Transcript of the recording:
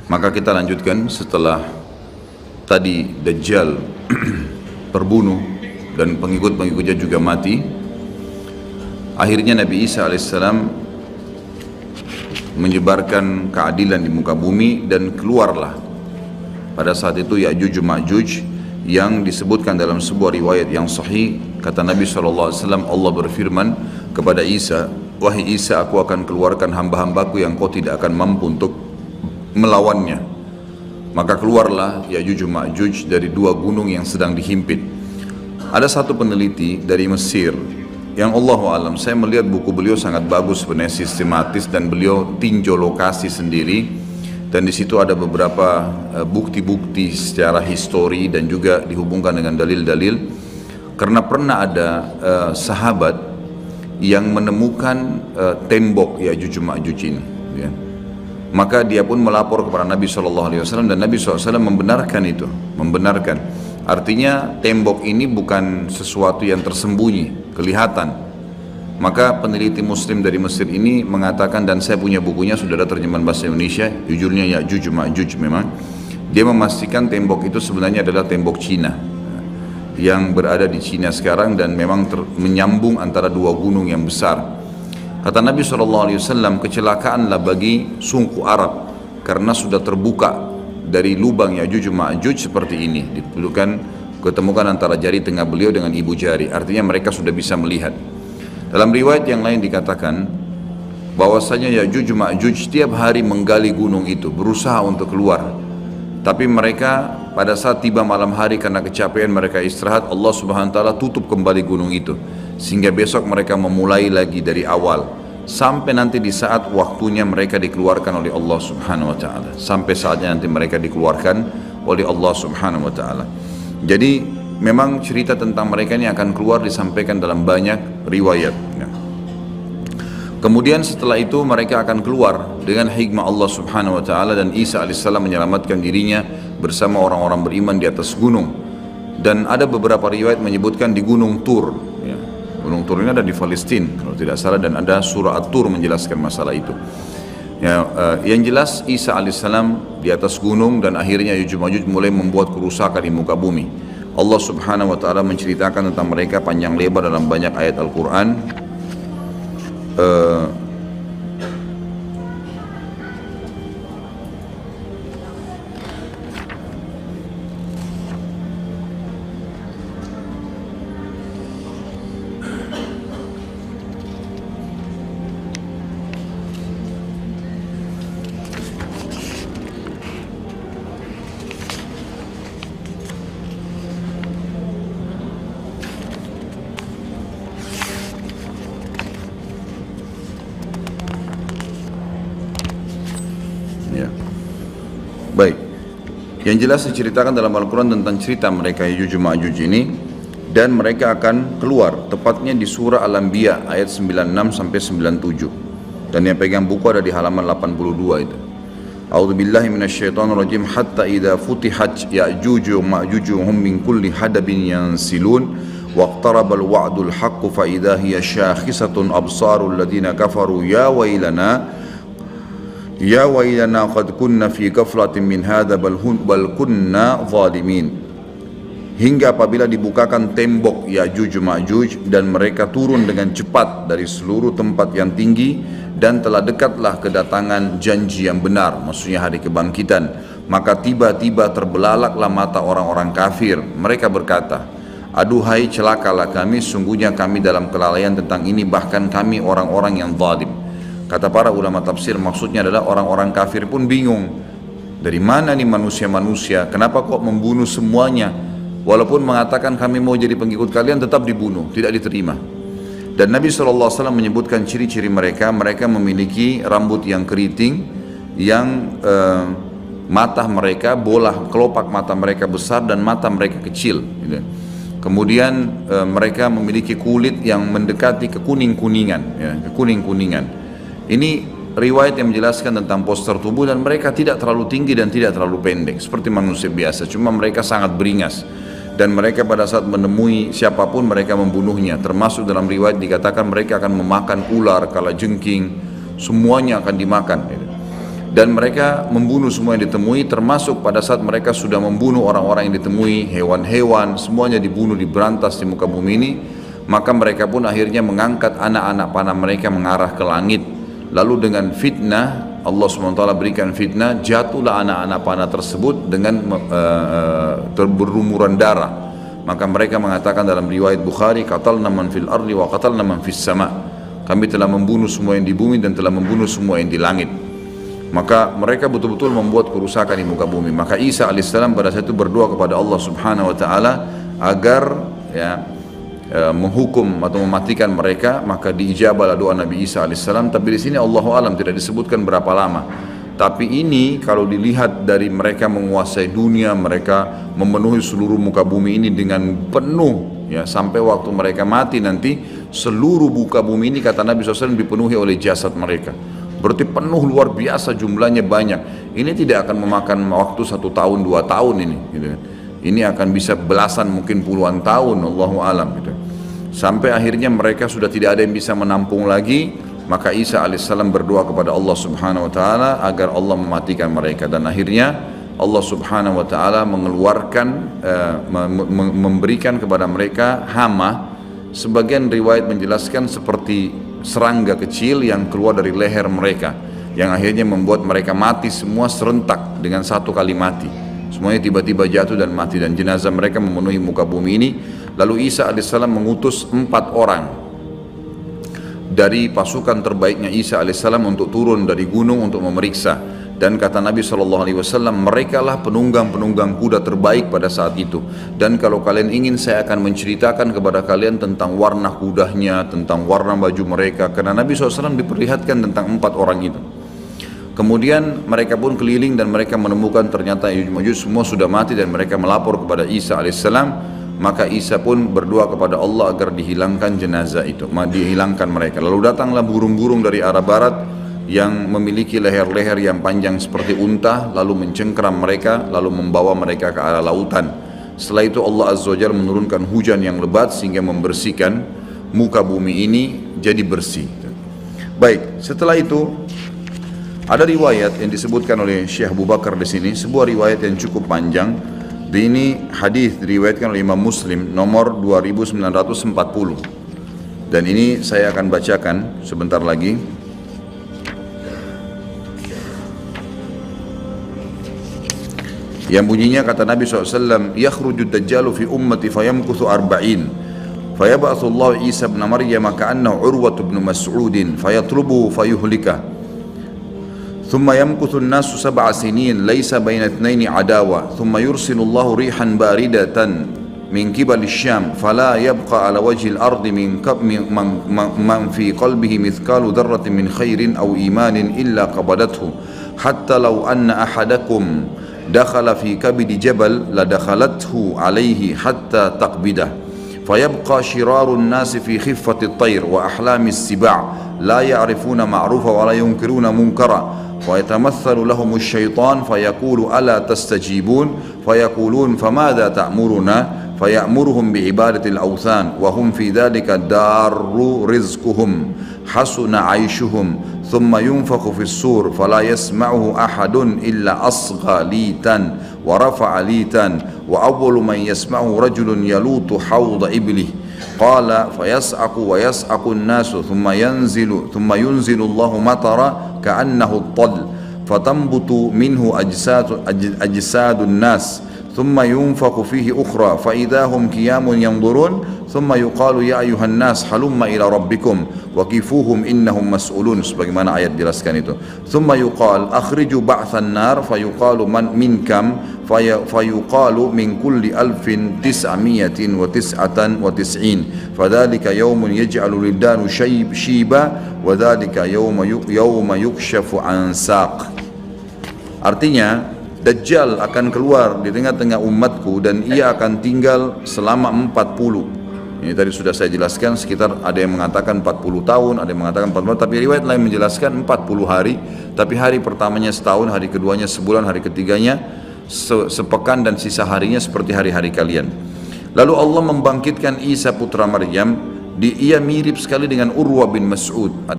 Maka kita lanjutkan setelah tadi Dajjal terbunuh dan pengikut-pengikutnya juga mati. Akhirnya Nabi Isa alaihissalam menyebarkan keadilan di muka bumi dan keluarlah pada saat itu Ya'juj Ma'juj yang disebutkan dalam sebuah riwayat yang sahih. Kata Nabi SAW, Allah berfirman kepada Isa, wahai Isa, aku akan keluarkan hamba-hambaku yang kau tidak akan mampu untuk melawannya. Maka keluarlah Ya'juj Ma'juj dari dua gunung yang sedang dihimpit. Ada satu peneliti dari Mesir yang Allahu alam, saya melihat buku beliau sangat bagus, sebenarnya sistematis, dan beliau tinjau lokasi sendiri, dan di situ ada beberapa bukti-bukti secara histori dan juga dihubungkan dengan dalil-dalil. Karena pernah ada sahabat yang menemukan tembok Ya'juj Ma'juj ini, ya. Maka dia pun melapor kepada Nabi SAW dan Nabi SAW membenarkan itu, membenarkan. Artinya tembok ini bukan sesuatu yang tersembunyi, kelihatan. Maka peneliti muslim dari Mesir ini mengatakan, dan saya punya bukunya, sudah ada terjemahan bahasa Indonesia, judulnya Ya'juj Ma'juj memang. Dia memastikan tembok itu sebenarnya adalah tembok Cina yang berada di Cina sekarang dan memang menyambung antara dua gunung yang besar. Kata Nabi SAW, kecelakaanlah bagi suku Arab karena sudah terbuka dari lubang Ya'juj Ma'juj seperti ini. Ketemukan antara jari tengah beliau dengan ibu jari, artinya mereka sudah bisa melihat. Dalam riwayat yang lain dikatakan bahwasanya Ya'juj Ma'juj setiap hari menggali gunung itu, berusaha untuk keluar. Tapi mereka pada saat tiba malam hari karena kecapean mereka istirahat, Allah Subhanahu wa taala tutup kembali gunung itu. Sehingga besok mereka memulai lagi dari awal sampai nanti di saat waktunya mereka dikeluarkan oleh Allah Subhanahu wa taala. Sampai saatnya nanti mereka dikeluarkan oleh Allah Subhanahu wa taala. Jadi memang cerita tentang mereka ini akan keluar disampaikan dalam banyak riwayat. Kemudian setelah itu mereka akan keluar dengan hikmah Allah Subhanahu wa taala, dan Isa alaihissalam menyelamatkan dirinya bersama orang-orang beriman di atas gunung. Dan ada beberapa riwayat menyebutkan di Gunung Tur, ya. Gunung Tur ini ada di Palestina kalau tidak salah, dan ada surah At-Tur menjelaskan masalah itu. Ya, yang jelas Isa alaihissalam di atas gunung dan akhirnya Ya'juj Ma'juj mulai membuat kerusakan di muka bumi. Allah Subhanahu wa taala menceritakan tentang mereka panjang lebar dalam banyak ayat Al-Qur'an. Ya. Baik. Yang jelas diceritakan dalam Al-Quran tentang cerita mereka Ya'juj Ma'juj ini, dan mereka akan keluar tepatnya di surah Al-Anbiya ayat 96 sampai 97. Dan yang pegang buku ada di halaman 82 itu. A'udzubillahi minasyaitonirrajim. Hatta idza futihat Ya'juj Ma'juj hum min kulli hadabin yansilun waqtarabal wa'dul haqq fa idza hiya syakhisatun absarul ladina kafaru ya wailana qad kunna fi ghaflatin min hadza bal kunna zalimin. Hingga apabila dibukakan tembok Ya'juj Ma'juj dan mereka turun dengan cepat dari seluruh tempat yang tinggi, dan telah dekatlah kedatangan janji yang benar, maksudnya hari kebangkitan, maka tiba-tiba terbelalaklah mata orang-orang kafir. Mereka berkata, aduhai celakalah kami, sungguhnya kami dalam kelalaian tentang ini, bahkan kami orang-orang yang zalim. Kata para ulama tafsir, maksudnya adalah orang-orang kafir pun bingung, dari mana nih manusia-manusia, kenapa kok membunuh semuanya, walaupun mengatakan kami mau jadi pengikut kalian tetap dibunuh, tidak diterima. Dan Nabi SAW menyebutkan ciri-ciri mereka, mereka memiliki rambut yang keriting, yang mata mereka bolah, kelopak mata mereka besar dan mata mereka kecil, gitu. Kemudian mereka memiliki kulit yang mendekati kekuning-kuningan, ya, kekuning-kuningan. Ini riwayat yang menjelaskan tentang postur tubuh, dan mereka tidak terlalu tinggi dan tidak terlalu pendek seperti manusia biasa, cuma mereka sangat beringas, dan mereka pada saat menemui siapapun mereka membunuhnya. Termasuk dalam riwayat dikatakan mereka akan memakan ular, kalajengking, semuanya akan dimakan. Dan mereka membunuh semua yang ditemui, termasuk pada saat mereka sudah membunuh orang-orang yang ditemui, hewan-hewan, semuanya dibunuh, diberantas di muka bumi ini. Maka mereka pun akhirnya mengangkat anak-anak panah mereka mengarah ke langit. Lalu dengan fitnah, Allah SWT berikan fitnah, jatuhlah anak-anak panah tersebut dengan berlumuran darah. Maka mereka mengatakan dalam riwayat Bukhari, qatalna man fil ardi wa qatalna man fis sama. Kami telah membunuh semua yang di bumi dan telah membunuh semua yang di langit. Maka mereka betul-betul membuat kerusakan di muka bumi. Maka Isa alaihissalam pada saat itu berdoa kepada Allah Subhanahu wa taala agar menghukum atau mematikan mereka. Maka diijabahlah doa Nabi Isa alaihissalam. Tapi di sini Allahu alam tidak disebutkan berapa lama. Tapi ini kalau dilihat dari mereka menguasai dunia, mereka memenuhi seluruh muka bumi ini dengan penuh, ya, sampai waktu mereka mati nanti seluruh muka bumi ini kata Nabi SAW dipenuhi oleh jasad mereka. Berarti penuh luar biasa, jumlahnya banyak. Ini tidak akan memakan waktu 1 tahun 2 tahun ini, gitu. Ini akan bisa belasan mungkin puluhan tahun, Allahu alam, gitu. Sampai akhirnya mereka sudah tidak ada yang bisa menampung lagi. Maka Isa alaihissalam berdoa kepada Allah Subhanahu wa taala agar Allah mematikan mereka, dan akhirnya Allah Subhanahu wa taala mengeluarkan memberikan kepada mereka hama. Sebagian riwayat menjelaskan seperti serangga kecil yang keluar dari leher mereka, yang akhirnya membuat mereka mati semua serentak dengan satu kali mati. Semuanya tiba-tiba jatuh dan mati, dan jenazah mereka memenuhi muka bumi ini. Lalu Isa alaihissalam mengutus 4 orang dari pasukan terbaiknya Isa alaihissalam untuk turun dari gunung untuk memeriksa. Dan kata Nabi SAW, mereka lah penunggang-penunggang kuda terbaik pada saat itu. Dan kalau kalian ingin, saya akan menceritakan kepada kalian tentang warna kudanya, tentang warna baju mereka. Karena Nabi SAW diperlihatkan tentang 4 orang itu. Kemudian mereka pun keliling dan mereka menemukan ternyata Ya'juj Ma'juj semua sudah mati, dan mereka melapor kepada Isa alaihissalam. Maka Isa pun berdoa kepada Allah agar dihilangkan jenazah itu, dihilangkan mereka. Lalu datanglah burung-burung dari arah barat yang memiliki leher-leher yang panjang seperti unta, lalu mencengkeram mereka, lalu membawa mereka ke arah lautan. Setelah itu Allah Azza wa Jalla menurunkan hujan yang lebat sehingga membersihkan muka bumi ini jadi bersih. Baik, setelah itu ada riwayat yang disebutkan oleh Syekh Abu Bakar di sini, sebuah riwayat yang cukup panjang. Ini hadis diriwayatkan oleh Imam Muslim nomor 2940. Dan ini saya akan bacakan sebentar lagi. Yang bunyinya kata Nabi SAW, "Yakhrujud dajjalu fi ummati fayamkuthu 40. Fayab'athu Allah Isa ibn Maryam ka'annahu Urwah ibn Mas'ud fayatlubuhu fayuhlikah. ثم يمكث الناس 7 سنين ليس بين اثنين عداوة ثم يرسل الله ريحا باردة من قبل الشام فلا يبقى على وجه الأرض من في قلبه مثقال ذرة من خير أو إيمان إلا قبضته حتى لو أن أحدكم دخل في كبد جبل لدخلته عليه حتى تقبضه فيبقى شرار الناس في خفة الطير وأحلام السباع لا يعرفون معروفا ولا ينكرون منكرا ويتمثل لهم الشيطان فيقول ألا تستجيبون فيقولون فماذا تأمرنا فيأمرهم بعبادة الأوثان وهم في ذلك دار رزقهم حسن عيشهم ثم ينفخ في الصور فلا يسمعه أحد إلا أصغى ليتا ورفع ليتا وأول من يسمعه رجل يلوط حوض إبله قال فيسعق ويسعق الناس ثم ينزل الله مطرا كأنه الطل فتنبت منه أجساد الناس ثم ينفخ فيه أخرى فإذا هم قيام ينظرون ثم يقال يا أيها الناس هلم إلى ربكم وقفوهم إنهم مسؤولون sebagaimana ayat jelaskan itu ثم يقال أخرجوا بعث النار فيقال من كم فيقال من كل 1999 فذلك يوم يجعل الولدان شيبا وذلك يوم يكشف عن ساق. Artinya Dajjal akan keluar di tengah-tengah umatku dan ia akan tinggal selama 40. Ini tadi sudah saya jelaskan, sekitar ada yang mengatakan 40 tahun, ada yang mengatakan 40, tapi riwayat lain menjelaskan 40 hari. Tapi hari pertamanya setahun, hari keduanya sebulan, hari ketiganya sepekan, dan sisa harinya seperti hari-hari kalian. Lalu Allah membangkitkan Isa putra Maryam, ia mirip sekali dengan Urwah bin Mas'ud.